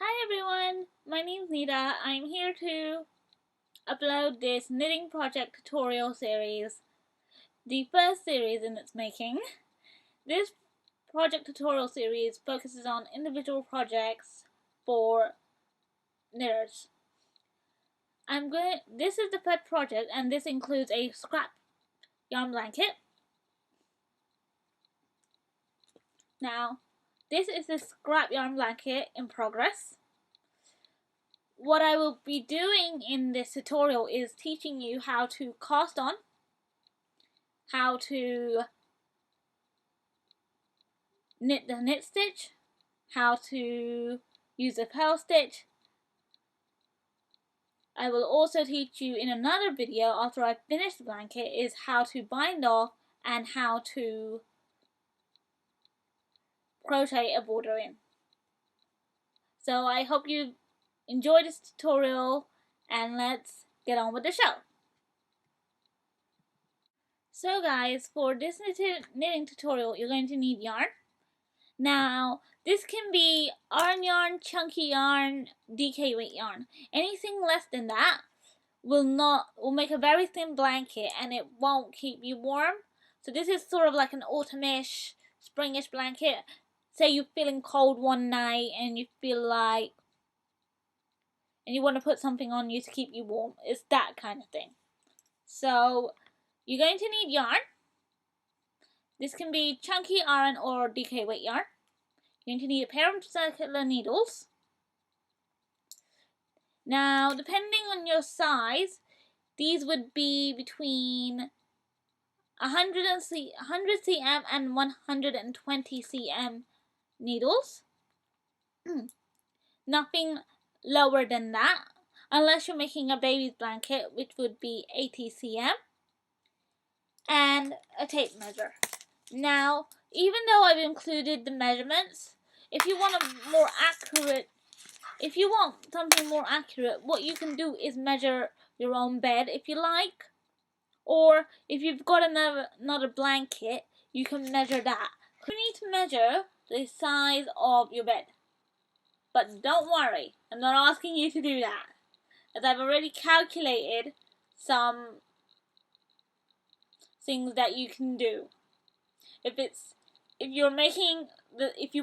Hi everyone, my name's Nita. I'm here to upload this knitting project tutorial series, the first series in its making. This project tutorial series focuses on individual projects for knitters. This is the first project, and this includes a scrap yarn blanket. Now, this is the scrap yarn blanket in progress. What I will be doing in this tutorial is teaching you how to cast on, how to knit the knit stitch, how to use a purl stitch. I will also teach you in another video after I finish the blanket is how to bind off and how to crochet a border in. So I hope you enjoy this tutorial, and let's get on with the show. So guys, for this knitting tutorial you're going to need yarn. Now, this can be Aran yarn, chunky yarn, DK weight yarn. Anything less than that will make a very thin blanket and it won't keep you warm. So this is sort of like an autumnish, springish blanket. Say you're feeling cold one night and you feel like and you want to put something on you to keep you warm. It's that kind of thing. So you're going to need yarn. This can be chunky Aran or DK weight yarn. You're going to need a pair of circular needles. Now, depending on your size, these would be between 100 cm and 120 cm needles. Nothing lower than that, unless you're making a baby's blanket, which would be 80 cm. And a tape measure. Now, even though I've included the measurements, if you want something more accurate, what you can do is measure your own bed if you like. Or if you've got another blanket, you can measure that. You need to measure the size of your bed. But don't worry, I'm not asking you to do that, as I've already calculated some things that you can do. If you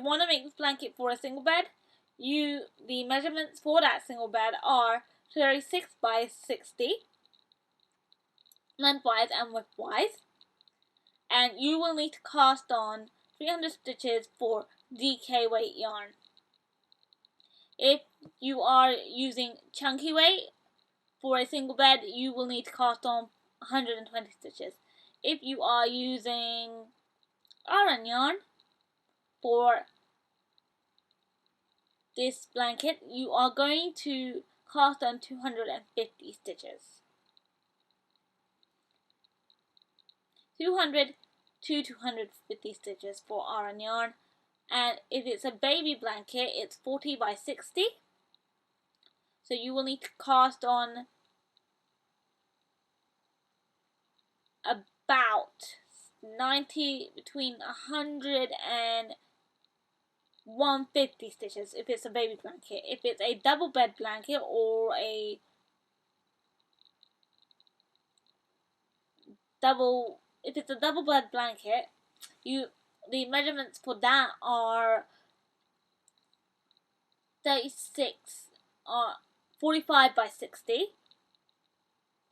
want to make this blanket for a single bed, the measurements for that single bed are 36 by 60 lengthwise and widthwise, and you will need to cast on 300 stitches for DK weight yarn. If you are using chunky weight for a single bed, you will need to cast on 120 stitches. If you are using Aran yarn for this blanket, you are going to cast on 250 stitches. 200 to 250 stitches for Aran yarn. And if it's a baby blanket, it's 40 by 60. So you will need to cast on about 90, between 100 and 150 stitches if it's a baby blanket. If it's a double bed blanket or if it's a double bed blanket, the measurements for that are 45 by 60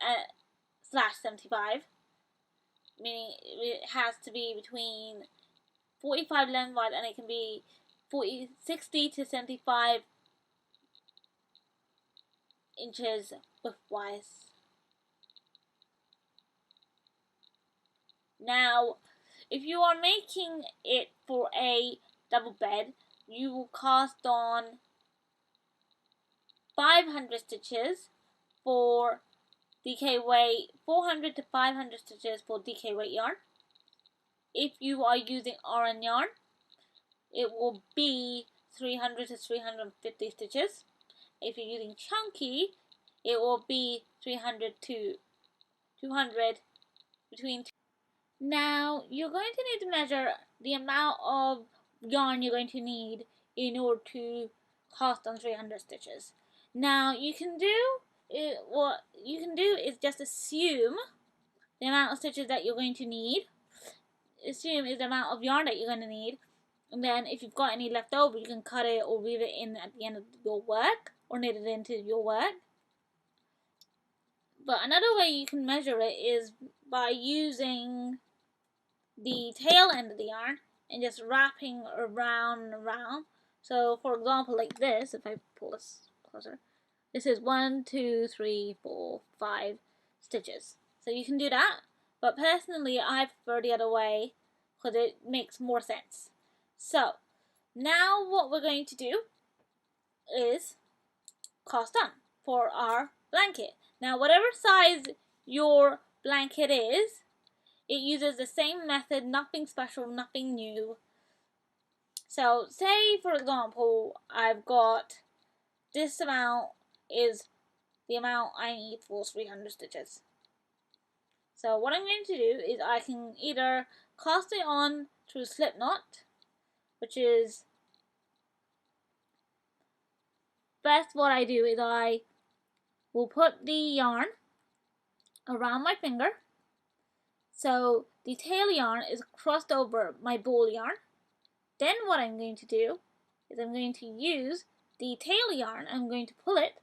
/ 75, meaning it has to be between 45 lengthwise and it can be 60 to 75 inches widthwise. Now, if you are making it for a double bed, you will cast on 500 stitches for DK weight, 400 to 500 stitches for DK weight yarn. If you are using Aran yarn, it will be 300 to 350 stitches. If you're using chunky, it will be 300 to 200 between. Now, you're going to need to measure the amount of yarn you're going to need in order to cast on 300 stitches. Now what you can do is just assume the amount of stitches that you're going to need. Assume is the amount of yarn that you're going to need, and then if you've got any left over, you can cut it or weave it in at the end of your work or knit it into your work. But another way you can measure it is by using the tail end of the yarn and just wrapping around and around. So for example, like this, if I pull this closer, this is 1, 2, 3, 4, 5 stitches. So you can do that, but personally I prefer the other way because it makes more sense. So now what we're going to do is cast on for our blanket. Now whatever size your blanket is, it uses the same method, nothing special, nothing new. So say for example I've got this amount is the amount I need for 300 stitches. So what I'm going to do is I can either cast it on through slip knot, which is best what I do is I will put the yarn around my finger. So the tail yarn is crossed over my ball yarn. Then what I'm going to do is I'm going to use the tail yarn, I'm going to pull it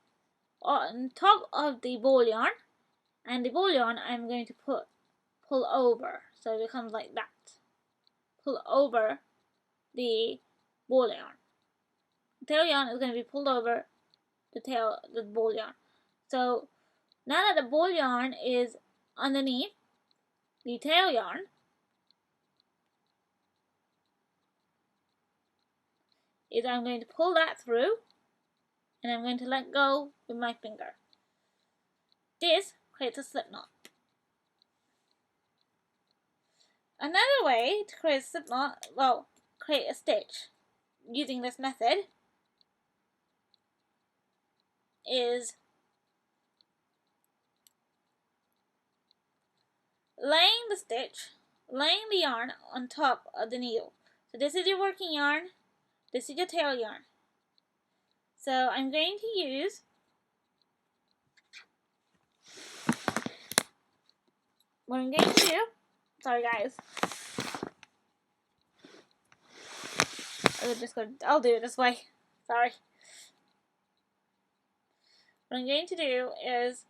on top of the ball yarn, and the ball yarn I'm going to pull over, so it becomes like that. Pull over the ball yarn. The tail yarn is going to be pulled over the ball yarn. So now that the ball yarn is underneath the tail yarn, is I'm going to pull that through and I'm going to let go with my finger. This creates a slip knot. Another way to create a slip knot, well, create a stitch using this method is laying the yarn on top of the needle. So this is your working yarn, this is your tail yarn. So I'm going to use what I'm going to do, sorry guys, I'll do it this way, sorry. What I'm going to do is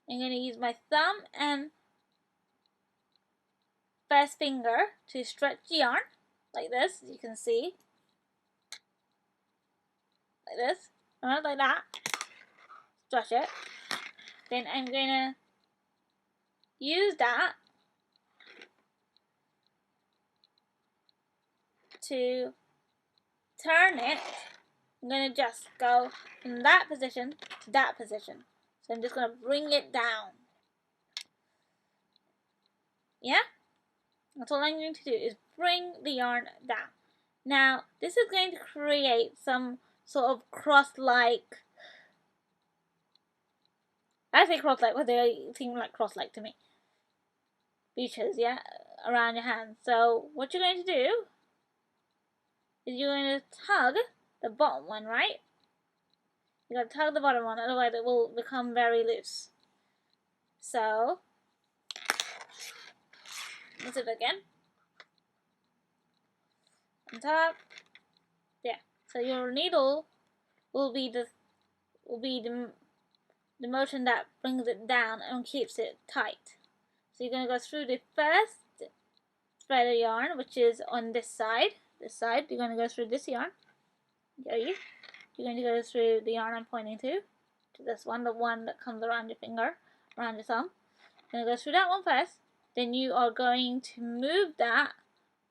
I'm going to use my thumb and first finger to stretch the yarn like this, as you can see, like this, right, like that, stretch it. Then I'm going to use that to turn it. I'm going to just go from that position to that position. So I'm just going to bring it down. Yeah? That's all I'm going to do is bring the yarn down. Now, this is going to create some sort of cross-like, I say cross-like, but they seem like cross-like to me. Features, yeah, around your hand. So, what you're going to do is you're going to tug the bottom one, right? You gotta tug the bottom one, otherwise it will become very loose. So, let's do it again. On top, yeah. So your needle will be the motion that brings it down and keeps it tight. So you're gonna go through the first thread of yarn, which is on this side. You're gonna go through this yarn. You're going to go through the yarn I'm pointing to this one, the one that comes around your finger, around your thumb. You're going to go through that one first. Then you are going to move that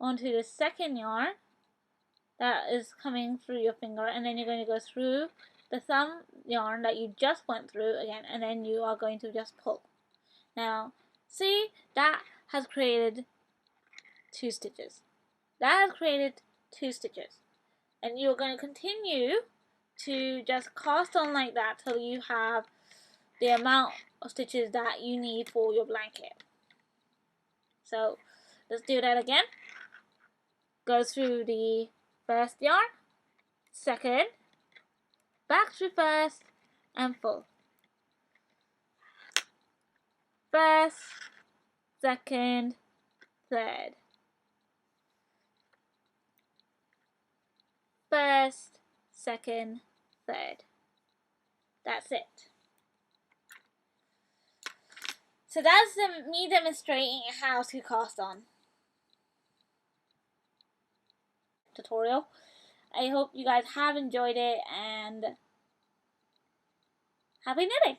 onto the second yarn that is coming through your finger, and then you're going to go through the thumb yarn that you just went through again, and then you are going to just pull. Now, see, that has created 2 stitches. That has created 2 stitches. And you're going to continue to just cast on like that till you have the amount of stitches that you need for your blanket. So let's do that again. goes through the first yarn, second, back through first, and full. First, second, third. First, second, third. That's it. So that's me demonstrating how to cast on tutorial. I hope you guys have enjoyed it, and happy knitting!